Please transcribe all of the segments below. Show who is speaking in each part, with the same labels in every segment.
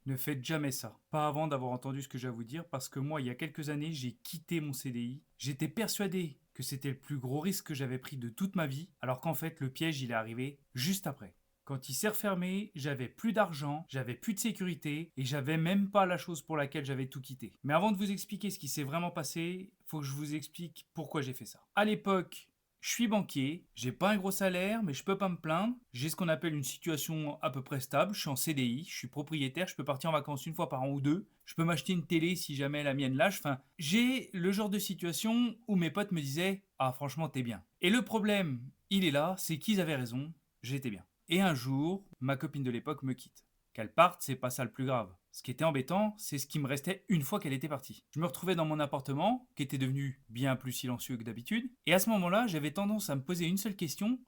Speaker 1: Ne faites jamais ça. Pas avant d'avoir entendu ce que j'ai à vous dire, parce que moi, il y a quelques années, j'ai quitté mon CDI. J'étais persuadé que c'était le plus gros risque que j'avais pris de toute ma vie, alors qu'en fait, le piège, il est arrivé juste après. Quand il s'est refermé, j'avais plus d'argent, j'avais plus de sécurité et j'avais même pas la chose pour laquelle j'avais tout quitté. Mais avant de vous expliquer ce qui s'est vraiment passé, faut que je vous explique pourquoi j'ai fait ça. À l'époque, je suis banquier, j'ai pas un gros salaire, mais je peux pas me plaindre. J'ai ce qu'on appelle une situation à peu près stable. Je suis en CDI, je suis propriétaire, je peux partir en vacances une fois par an ou deux. Je peux m'acheter une télé si jamais la mienne lâche. Enfin, j'ai le genre de situation où mes potes me disaient ah, franchement, t'es bien. Et le problème, il est là, c'est qu'ils avaient raison, j'étais bien. Et un jour, ma copine de l'époque me quitte. Qu'elle parte, c'est pas ça le plus grave. Ce qui était embêtant, c'est ce qui me restait une fois qu'elle était partie. Je me retrouvais dans mon appartement, qui était devenu bien plus silencieux que d'habitude, et à ce moment-là, j'avais tendance à me poser une seule question,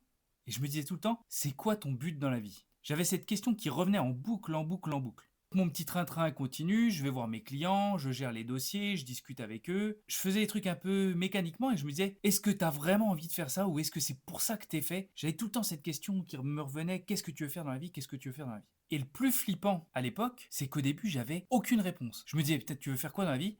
Speaker 1: et je me disais tout le temps, c'est quoi ton but dans la vie? J'avais cette question qui revenait en boucle, en boucle, en boucle. Mon petit train-train continue, je vais voir mes clients, je gère les dossiers, je discute avec eux. Je faisais des trucs un peu mécaniquement et je me disais, est-ce que t'as vraiment envie de faire ça ou est-ce que c'est pour ça que t'es fait? J'avais tout le temps cette question qui me revenait, qu'est-ce que tu veux faire dans la vie? Qu'est-ce que tu veux faire dans la vie? Et le plus flippant à l'époque, c'est qu'au début, j'avais aucune réponse. Je me disais, peut-être tu veux faire quoi dans la vie?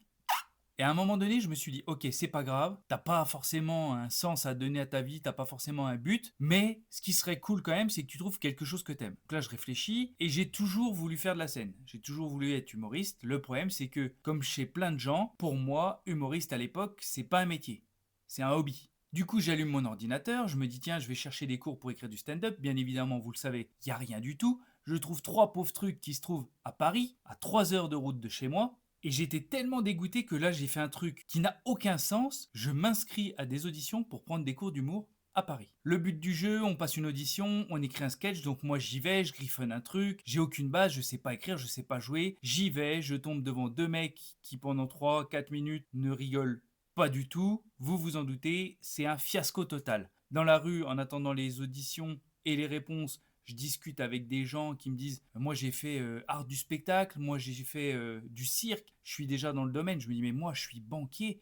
Speaker 1: Et à un moment donné, je me suis dit, ok, c'est pas grave, t'as pas forcément un sens à donner à ta vie, t'as pas forcément un but, mais ce qui serait cool quand même, c'est que tu trouves quelque chose que t'aimes. Donc là, je réfléchis et j'ai toujours voulu faire de la scène. J'ai toujours voulu être humoriste. Le problème, c'est que, comme chez plein de gens, pour moi, humoriste à l'époque, c'est pas un métier, c'est un hobby. Du coup, j'allume mon ordinateur, je me dis, tiens, je vais chercher des cours pour écrire du stand-up. Bien évidemment, vous le savez, il n'y a rien du tout. Je trouve trois pauvres trucs qui se trouvent à Paris, à 3 heures de route de chez moi. Et j'étais tellement dégoûté que là, j'ai fait un truc qui n'a aucun sens. Je m'inscris à des auditions pour prendre des cours d'humour à Paris. Le but du jeu, on passe une audition, on écrit un sketch, donc moi j'y vais, je griffonne un truc, j'ai aucune base, je sais pas écrire, je sais pas jouer, j'y vais, je tombe devant deux mecs qui pendant 3 4 minutes ne rigolent pas du tout, vous vous en doutez, c'est un fiasco total. Dans la rue, en attendant les auditions et les réponses, je discute avec des gens qui me disent moi j'ai fait art du spectacle, moi j'ai fait du cirque, je suis déjà dans le domaine. Je me dis mais moi je suis banquier,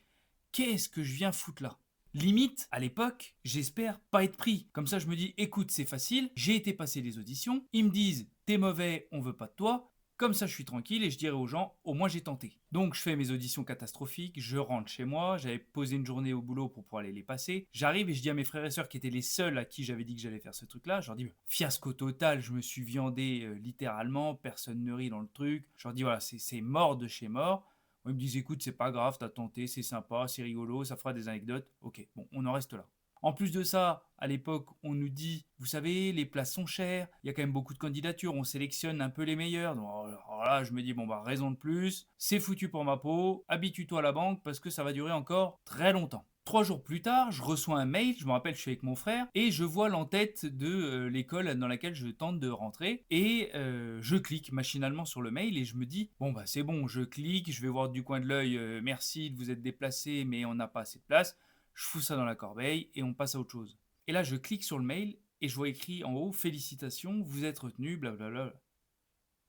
Speaker 1: qu'est-ce que je viens foutre là? Limite, à l'époque, j'espère pas être pris. Comme ça, je me dis, écoute, c'est facile, j'ai été passer les auditions, ils me disent, t'es mauvais, on veut pas de toi. Comme ça, je suis tranquille et je dirai aux gens, au moins j'ai tenté. Donc, je fais mes auditions catastrophiques, je rentre chez moi, j'avais posé une journée au boulot pour pouvoir aller les passer. J'arrive et je dis à mes frères et sœurs qui étaient les seuls à qui j'avais dit que j'allais faire ce truc-là, je leur dis, fiasco total, je me suis viandé littéralement, personne ne rit dans le truc. Je leur dis, voilà, c'est mort de chez mort. Ils me disent écoute, c'est pas grave, t'as tenté, c'est sympa, c'est rigolo, ça fera des anecdotes. Ok, bon, on en reste là. En plus de ça, à l'époque, on nous dit, vous savez, les places sont chères, il y a quand même beaucoup de candidatures, on sélectionne un peu les meilleurs. Donc alors là, je me dis, bon bah, raison de plus, c'est foutu pour ma peau, habitue-toi à la banque parce que ça va durer encore très longtemps. 3 jours plus tard, je reçois un mail, je me rappelle, je suis avec mon frère, et je vois l'entête de l'école dans laquelle je tente de rentrer, et je clique machinalement sur le mail, et je me dis, bon bah c'est bon, je clique, je vais voir du coin de l'œil, merci de vous être déplacé, mais on n'a pas assez de place, je fous ça dans la corbeille, et on passe à autre chose. Et là, je clique sur le mail, et je vois écrit en haut, félicitations, vous êtes retenu, blablabla.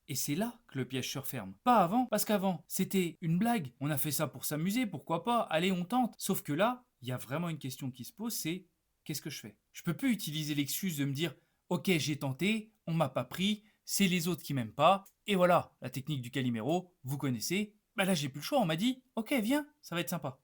Speaker 1: Et c'est là que le piège se referme. Pas avant, parce qu'avant, c'était une blague. On a fait ça pour s'amuser, pourquoi pas, allez, on tente. Sauf que là, il y a vraiment une question qui se pose, c'est qu'est-ce que je fais? Je peux plus utiliser l'excuse de me dire ok, j'ai tenté, on m'a pas pris, c'est les autres qui m'aiment pas, et voilà, la technique du Calimero, vous connaissez. Bah là, j'ai plus le choix, on m'a dit ok, viens, ça va être sympa.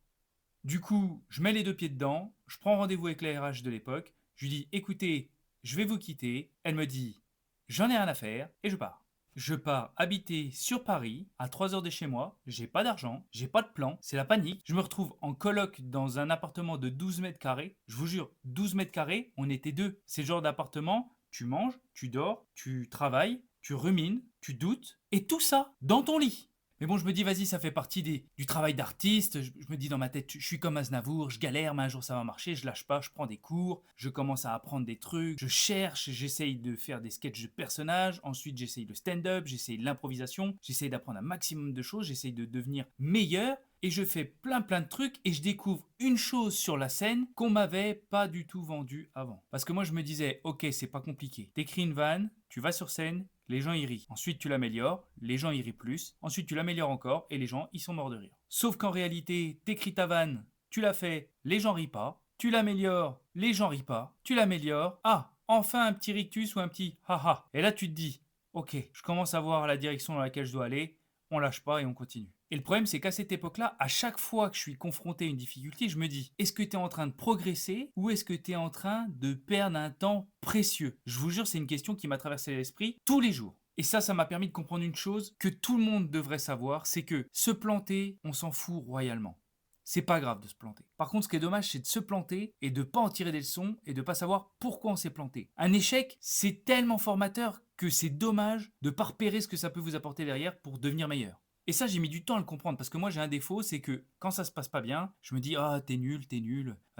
Speaker 1: Du coup, je mets les deux pieds dedans, je prends rendez-vous avec la RH de l'époque, je lui dis écoutez, je vais vous quitter. Elle me dit j'en ai rien à faire, et je pars. Je pars habiter sur Paris, à 3 heures de chez moi, j'ai pas d'argent, j'ai pas de plan, c'est la panique. Je me retrouve en coloc dans un appartement de 12 mètres carrés. Je vous jure, 12 mètres carrés, on était deux. C'est le genre d'appartement, tu manges, tu dors, tu travailles, tu rumines, tu doutes, et tout ça dans ton lit. Mais bon, je me dis, vas-y, ça fait partie du travail d'artiste. Je me dis dans ma tête, je suis comme Aznavour, je galère, mais un jour ça va marcher, je lâche pas, je prends des cours, je commence à apprendre des trucs, je cherche, j'essaye de faire des sketchs de personnages, ensuite j'essaye le stand-up, j'essaye l'improvisation, j'essaye d'apprendre un maximum de choses, j'essaye de devenir meilleur. Et je fais plein de trucs et je découvre une chose sur la scène qu'on m'avait pas du tout vendue avant. Parce que moi je me disais, ok, c'est pas compliqué. T'écris une vanne, tu vas sur scène, les gens y rient. Ensuite, tu l'améliores, les gens y rient plus. Ensuite, tu l'améliores encore et les gens y sont morts de rire. Sauf qu'en réalité, t'écris ta vanne, tu la fais, les gens rient pas. Tu l'améliores, les gens rient pas. Tu l'améliores, ah, enfin un petit rictus ou un petit haha. Et là, tu te dis, Ok, je commence à voir la direction dans laquelle je dois aller, on lâche pas et on continue. Et le problème, c'est qu'à cette époque-là, à chaque fois que je suis confronté à une difficulté, je me dis, est-ce que tu es en train de progresser ou est-ce que tu es en train de perdre un temps précieux? Je vous jure, c'est une question qui m'a traversé l'esprit tous les jours. Et ça m'a permis de comprendre une chose que tout le monde devrait savoir, c'est que se planter, on s'en fout royalement. C'est pas grave de se planter. Par contre, ce qui est dommage, c'est de se planter et de pas en tirer des leçons et de pas savoir pourquoi on s'est planté. Un échec, c'est tellement formateur que c'est dommage de pas repérer ce que ça peut vous apporter derrière pour devenir meilleur. Et ça, j'ai mis du temps à le comprendre parce que moi, j'ai un défaut, c'est que quand ça se passe pas bien, je me dis ah t'es nul,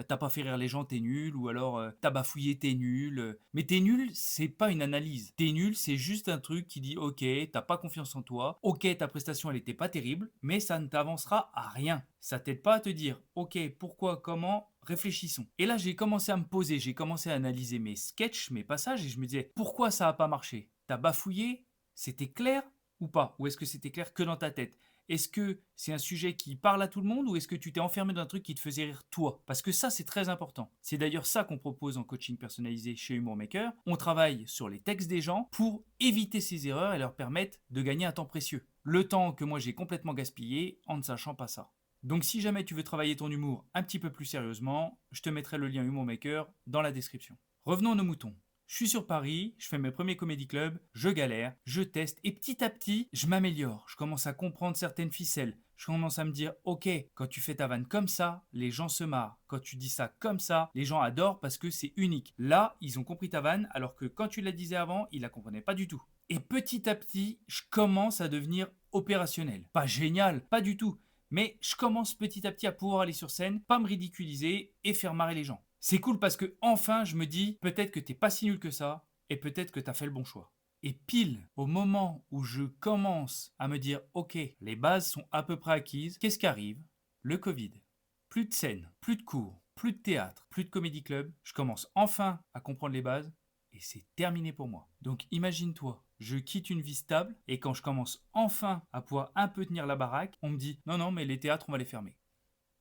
Speaker 1: t'as pas fait rire les gens, t'es nul, ou alors t'as bafouillé, t'es nul. Mais t'es nul, c'est pas une analyse. T'es nul, c'est juste un truc qui dit ok, t'as pas confiance en toi, ok, ta prestation elle était pas terrible, mais ça ne t'avancera à rien. Ça t'aide pas à te dire ok, pourquoi, comment, réfléchissons. Et là, j'ai commencé à me poser, j'ai commencé à analyser mes sketchs, mes passages, et je me disais pourquoi ça a pas marché? T'as bafouillé? C'était clair ou pas? Ou est-ce que c'était clair que dans ta tête? Est-ce que c'est un sujet qui parle à tout le monde ou est-ce que tu t'es enfermé dans un truc qui te faisait rire toi? Parce que ça, c'est très important. C'est d'ailleurs ça qu'on propose en coaching personnalisé chez Humour Maker. On travaille sur les textes des gens pour éviter ces erreurs et leur permettre de gagner un temps précieux. Le temps que moi j'ai complètement gaspillé en ne sachant pas ça. Donc si jamais tu veux travailler ton humour un petit peu plus sérieusement, je te mettrai le lien Humour Maker dans la description. Revenons à nos moutons. Je suis sur Paris, je fais mes premiers comédie clubs, je galère, je teste et petit à petit, je m'améliore. Je commence à comprendre certaines ficelles. Je commence à me dire, ok, quand tu fais ta vanne comme ça, les gens se marrent. Quand tu dis ça comme ça, les gens adorent parce que c'est unique. Là, ils ont compris ta vanne alors que quand tu la disais avant, ils la comprenaient pas du tout. Et petit à petit, je commence à devenir opérationnel. Pas génial, pas du tout. Mais je commence petit à petit à pouvoir aller sur scène, pas me ridiculiser et faire marrer les gens. C'est cool parce que enfin je me dis peut-être que t'es pas si nul que ça et peut-être que t'as fait le bon choix. Et pile au moment où je commence à me dire ok, les bases sont à peu près acquises, qu'est-ce qui arrive? Le Covid. Plus de scène, plus de cours, plus de théâtre, plus de comédie club. Je commence enfin à comprendre les bases et c'est terminé pour moi. Donc imagine-toi, je quitte une vie stable et quand je commence enfin à pouvoir un peu tenir la baraque, on me dit non, non, mais les théâtres, on va les fermer.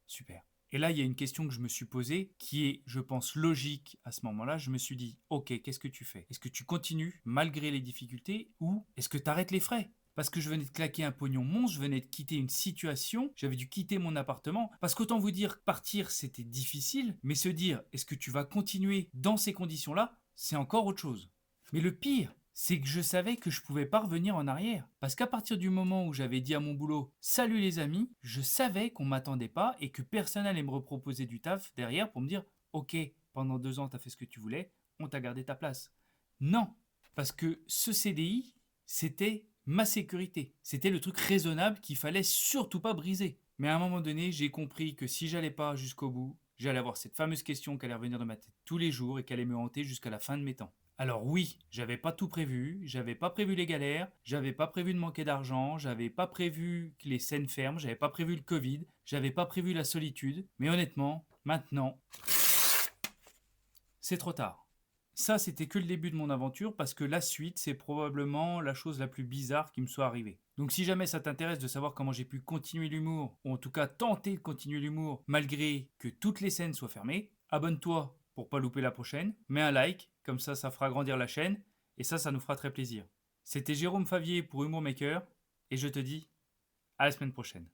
Speaker 1: Super. Et là, il y a une question que je me suis posée qui est, je pense, logique à ce moment-là. Je me suis dit, ok, qu'est-ce que tu fais? Est-ce que tu continues malgré les difficultés ou est-ce que tu arrêtes les frais? Parce que je venais de claquer un pognon monstre, je venais de quitter une situation, j'avais dû quitter mon appartement. Parce qu'autant vous dire, partir, c'était difficile, mais se dire, est-ce que tu vas continuer dans ces conditions-là, c'est encore autre chose. Mais le pire, c'est que je savais que je pouvais pas revenir en arrière. Parce qu'à partir du moment où j'avais dit à mon boulot salut les amis, je savais qu'on m'attendait pas et que personne allait me reproposer du taf derrière pour me dire ok, pendant 2 ans t'as fait ce que tu voulais, on t'a gardé ta place. Non, parce que ce CDI, c'était ma sécurité. C'était le truc raisonnable qu'il fallait surtout pas briser. Mais à un moment donné, j'ai compris que si j'allais pas jusqu'au bout, j'allais avoir cette fameuse question qui allait revenir dans ma tête tous les jours et qui allait me hanter jusqu'à la fin de mes temps. Alors oui, j'avais pas tout prévu, j'avais pas prévu les galères, j'avais pas prévu de manquer d'argent, j'avais pas prévu que les scènes ferment, j'avais pas prévu le Covid, j'avais pas prévu la solitude, mais honnêtement, maintenant, c'est trop tard. Ça, c'était que le début de mon aventure parce que la suite, c'est probablement la chose la plus bizarre qui me soit arrivée. Donc si jamais ça t'intéresse de savoir comment j'ai pu continuer l'humour, ou en tout cas tenter de continuer l'humour malgré que toutes les scènes soient fermées, abonne-toi pour pas louper la prochaine, mets un like, comme ça fera grandir la chaîne, et ça nous fera très plaisir. C'était Jérôme Favier pour Humour Maker, et je te dis à la semaine prochaine.